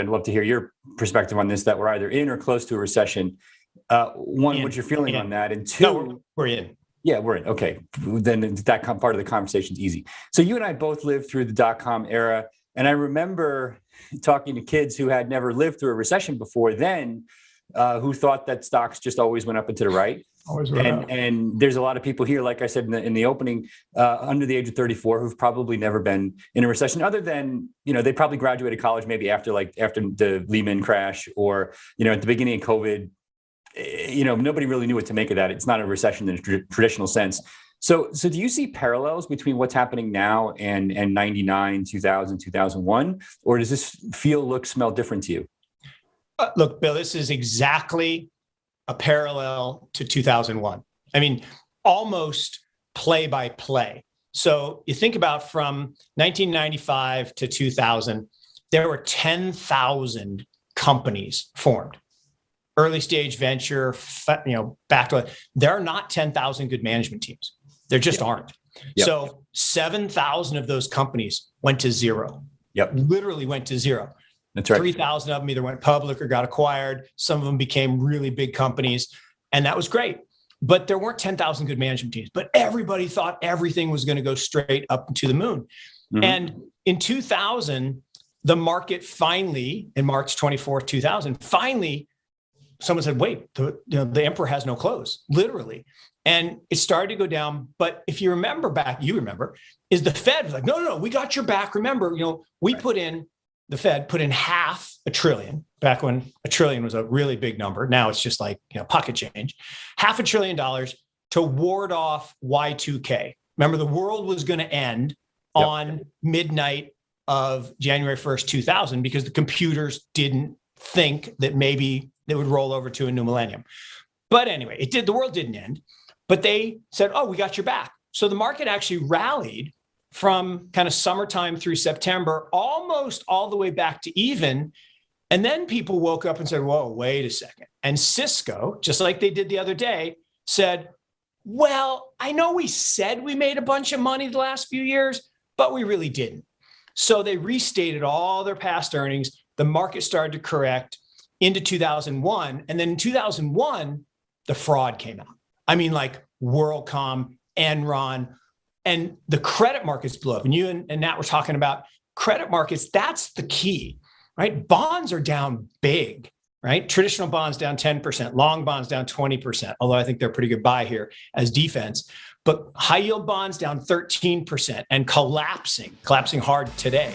I'd love to hear your perspective on this, that we're either in or close to a recession. One, what's your feeling on that? And two, no, we're in. Yeah, we're in. Okay. Then that part of the conversation is easy. So you and I both lived through the dot-com era. And I remember talking to kids who had never lived through a recession before then, who thought that stocks just always went up and to the right. And there's a lot of people here, like I said in the opening, under the age of 34, who've probably never been in a recession, other than, they probably graduated college maybe after the Lehman crash, or, at the beginning of COVID. Nobody really knew what to make of that. It's not a recession in a traditional sense. So do you see parallels between what's happening now and 99, 2000, 2001, or does this feel, look, smell different to you? Look, Bill, this is exactly a parallel to 2001. I mean, almost play by play. So you think about from 1995 to 2000, there were 10,000 companies formed. Early stage venture, back to it. There are not 10,000 good management teams. There just aren't. Yep. So 7,000 of those companies went to zero. Yep. Literally went to zero. That's right. 3,000 of them either went public or got acquired. Some of them became really big companies, and that was great. But there weren't 10,000 good management teams. But everybody thought everything was going to go straight up to the moon. Mm-hmm. And in 2000, the market finally, in March 24th, 2000, finally, someone said, wait, the emperor has no clothes, literally. And it started to go down. But if you remember back, is the Fed was like, no, we got your back. Remember, the Fed put in $500 billion back when $1 trillion was a really big number. Now it's just like, pocket change, $500 billion to ward off Y2K. Remember, the world was going to end on midnight of January 1st, 2000, because the computers didn't think that maybe they would roll over to a new millennium. But anyway, it did. The world didn't end, but they said, oh, we got your back. So the market actually rallied from kind of summertime through September, almost all the way back to even. And then people woke up and said, whoa, wait a second. And Cisco, just like they did the other day, said, well, I know we said we made a bunch of money the last few years, but we really didn't. So they restated all their past earnings. The market started to correct into 2001. And then in 2001, the fraud came out. I mean, like WorldCom, Enron, and the credit markets blew up. And you and Nat were talking about credit markets. That's the key, right? Bonds are down big, right? Traditional bonds down 10%, long bonds down 20%, although I think they're a pretty good buy here as defense. But high yield bonds down 13% and collapsing hard today.